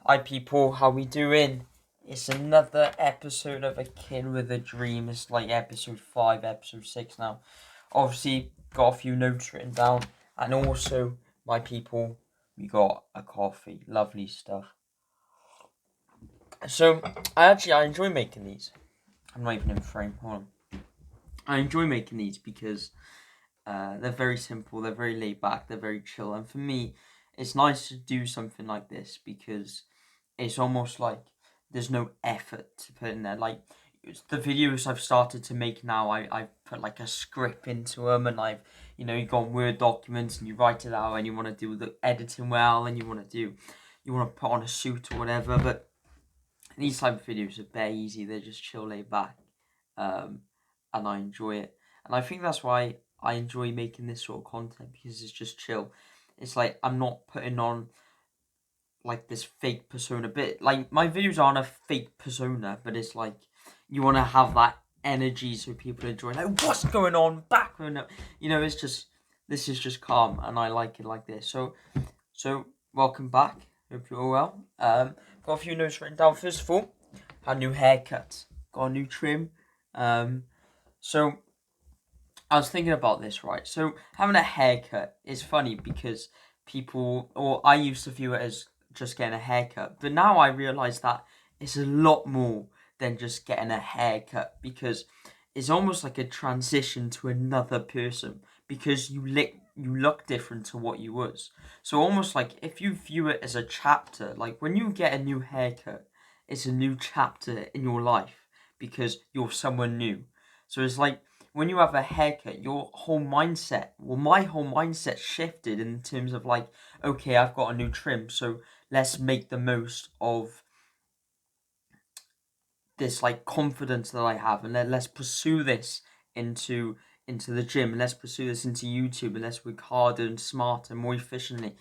Hi people, how we doing? It's another episode of A Kid with a Dream. It's like episode 5, episode 6 now. Obviously, got a few notes written down. And also, my people, we got a coffee. Lovely stuff. So, I enjoy making these. I'm not even in frame, hold on. I enjoy making these because they're very simple, they're very laid back, they're very chill. And for me, it's nice to do something like this because it's almost like there's no effort to put in there. Like the videos I've started to make now, I've put like a script into them, and you got Word documents and you write it out, and you want to do the editing well, and you want to put on a suit or whatever. But these type of videos are very easy. They're just chill, laid back, and I enjoy it. And I think that's why I enjoy making this sort of content, because it's just chill. It's like I'm not putting on like this fake persona, but like my videos aren't a fake persona, but it's like you want to have that energy so people enjoy, like, what's going on back, it's just, this is just calm, and I like it like this. So welcome back, hope you're all well. Got a few notes written down. First of all, had a new haircut, got a new trim. So I was thinking about this, right? So having a haircut is funny because people, or I used to view it as just getting a haircut, but now I realize that it's a lot more than just getting a haircut, because it's almost like a transition to another person, because you look different to what you was. So almost like if you view it as a chapter, like when you get a new haircut, it's a new chapter in your life because you're someone new. So it's like when you have a haircut, your whole mindset, well, my whole mindset shifted in terms of like, okay, I've got a new trim, so let's make the most of this like confidence that I have, and let's pursue this into the gym, and let's pursue this into YouTube, and let's work harder and smarter and more efficiently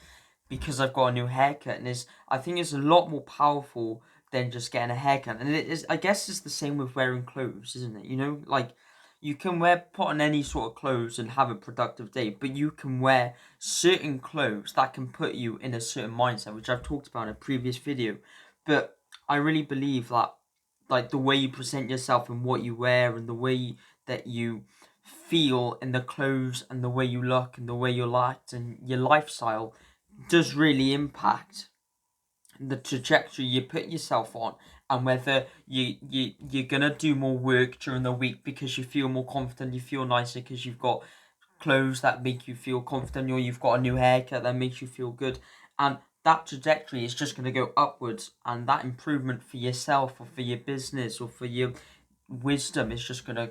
because I've got a new haircut. And I think it's a lot more powerful than just getting a haircut. And it is, I guess it's the same with wearing clothes, isn't it? Like you can put on any sort of clothes and have a productive day, but you can wear certain clothes that can put you in a certain mindset, which I've talked about in a previous video. But I really believe that, like, the way you present yourself and what you wear, and the way that you feel in the clothes, and the way you look, and the way you act, and your lifestyle does really impact the trajectory you put yourself on, and whether you're gonna do more work during the week because you feel more confident, you feel nicer because you've got clothes that make you feel confident, or you've got a new haircut that makes you feel good. And that trajectory is just going to go upwards, and that improvement for yourself or for your business or for your wisdom is just going to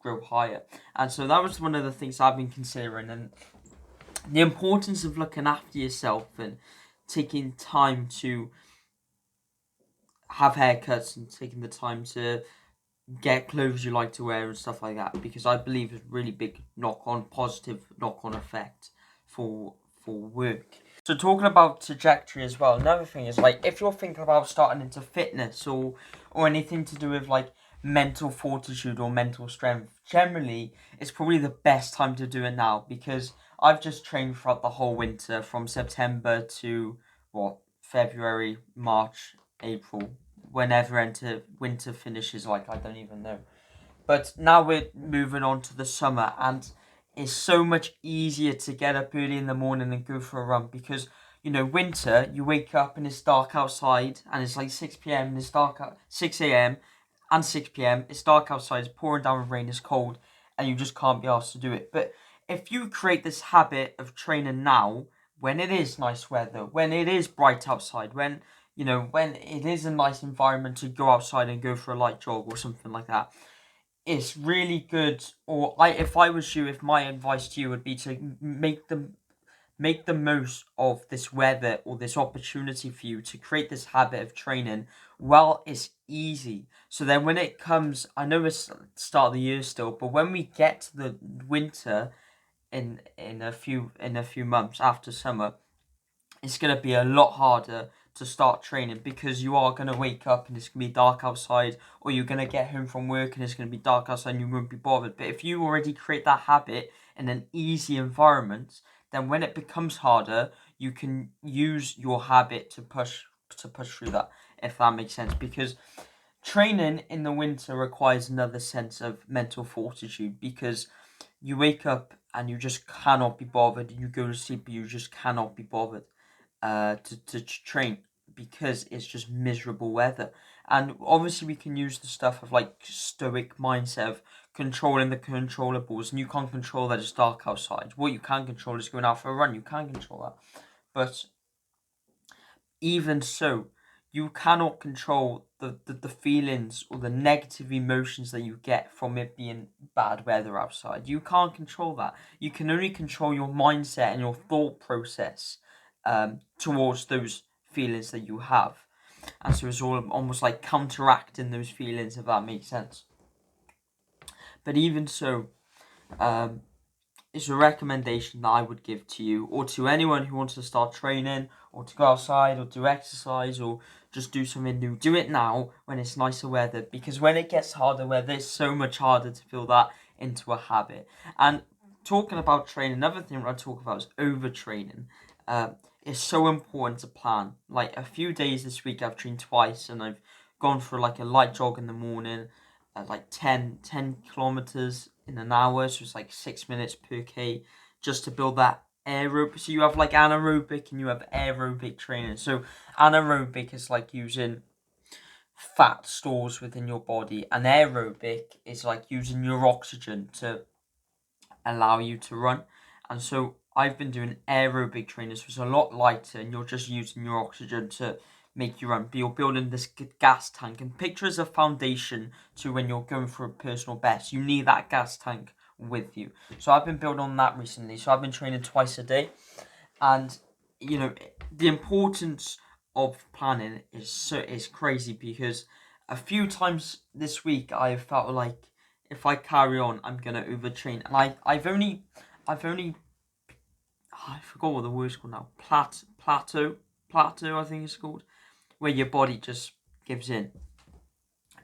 grow higher. And so that was one of the things I've been considering, and the importance of looking after yourself and taking time to have haircuts and taking the time to get clothes you like to wear and stuff like that, because I believe it's really big positive knock-on effect for work. So talking about trajectory as well, another thing is, like, if you're thinking about starting into fitness or anything to do with like mental fortitude or mental strength, generally it's probably the best time to do it now, because I've just trained throughout the whole winter from September to February, March, April, whenever winter finishes, like, I don't even know. But now we're moving on to the summer, and it's so much easier to get up early in the morning and go for a run, because winter, you wake up and it's dark outside, and it's like 6 p.m. and it's dark out 6 a.m. and 6 p.m. It's dark outside, it's pouring down with rain, it's cold, and you just can't be asked to do it. But if you create this habit of training now, when it is nice weather, when it is bright outside, when it is a nice environment to go outside and go for a light jog or something like that, it's really good. If I was you, if my advice to you would be to make the most of this weather or this opportunity for you to create this habit of training while it's easy. So then when it comes, I know it's the start of the year still, but when we get to the winter in a few months after summer, it's going to be a lot harder to start training, because you are going to wake up and it's going to be dark outside, or you're going to get home from work and it's going to be dark outside and you won't be bothered. But if you already create that habit in an easy environment, then when it becomes harder, you can use your habit to push push through that, if that makes sense. Because training in the winter requires another sense of mental fortitude, because you wake up and you just cannot be bothered. You go to sleep, but you just cannot be bothered to train, because it's just miserable weather. And obviously we can use the stuff of like stoic mindset of controlling the controllables, and you can't control that it's dark outside. What you can control is going out for a run. You can control that. But even so, you cannot control the feelings or the negative emotions that you get from it being bad weather outside. You can't control that. You can only control your mindset and your thought process towards those feelings that you have. And so it's all almost like counteracting those feelings, if that makes sense. But even so, it's a recommendation that I would give to you, or to anyone who wants to start training, or to go outside, or do exercise, or just do something new. Do it now when it's nicer weather, because when it gets harder weather, it's so much harder to build that into a habit. And talking about training, another thing I talk about is overtraining. It's so important to plan. Like a few days this week, I've trained twice, and I've gone for like a light jog in the morning, like 10 kilometers in an hour, so it's like 6 minutes per k, just to build that aerobic. So you have like anaerobic and you have aerobic training. So anaerobic is like using fat stores within your body, and aerobic is like using your oxygen to allow you to run. And so I've been doing aerobic training, so it's a lot lighter, and you're just using your oxygen to make you run. But you're building this gas tank, and picture as a foundation to when you're going for a personal best. You need that gas tank with you. So I've been building on that recently. So I've been training twice a day, and you know the importance of planning is crazy, because a few times this week I've felt like if I carry on, I'm gonna overtrain. And I've only I forgot what the word's called now. Plateau, I think it's called, where your body just gives in.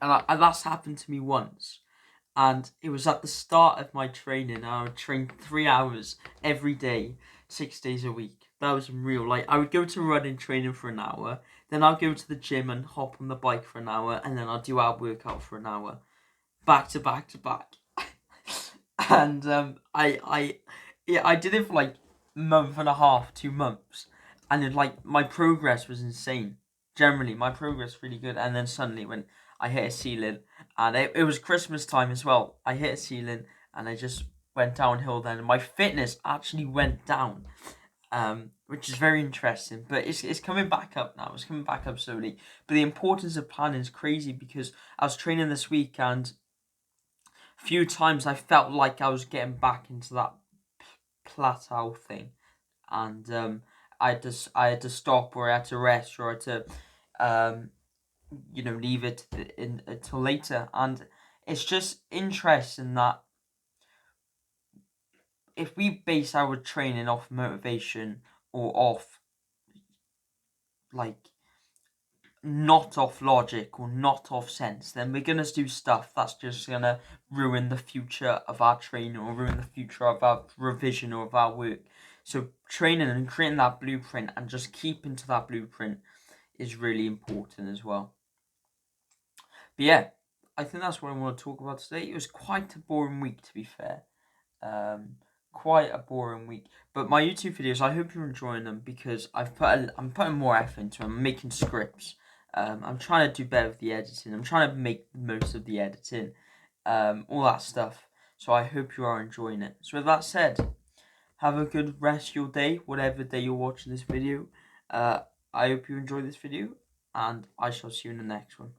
And that's happened to me once. And it was at the start of my training. I would train 3 hours every day, 6 days a week. That was real. Like, I would go to running training for an hour, then I'll go to the gym and hop on the bike for an hour, and then I'll do our workout for an hour, back to back to back. And I did it for like month and a half, 2 months, and then like my progress was insane. Generally, my progress really good, and then suddenly when I hit a ceiling, and it was Christmas time as well, I hit a ceiling and I just went downhill. Then and my fitness actually went down, which is very interesting. But it's coming back up now. It's coming back up slowly. But the importance of planning is crazy, because I was training this week, and few times I felt like I was getting back into that plateau thing, and I had to stop, or I had to rest, or I had to leave it until later. And it's just interesting that if we base our training off motivation, or off like not off logic, or not off sense, then we're gonna do stuff that's just gonna ruin the future of our training, or ruin the future of our revision, or of our work. So training and creating that blueprint, and just keeping to that blueprint, is really important as well. But yeah, I think that's what I want to talk about today. It was quite a boring week, to be fair. Quite a boring week. But my YouTube videos, I hope you're enjoying them, because I'm putting more effort into them. I'm making scripts. I'm trying to do better with the editing. I'm trying to make the most of the editing. All that stuff. So I hope you are enjoying it. So with that said, have a good rest of your day, whatever day you're watching this video. I hope you enjoy this video, and I shall see you in the next one.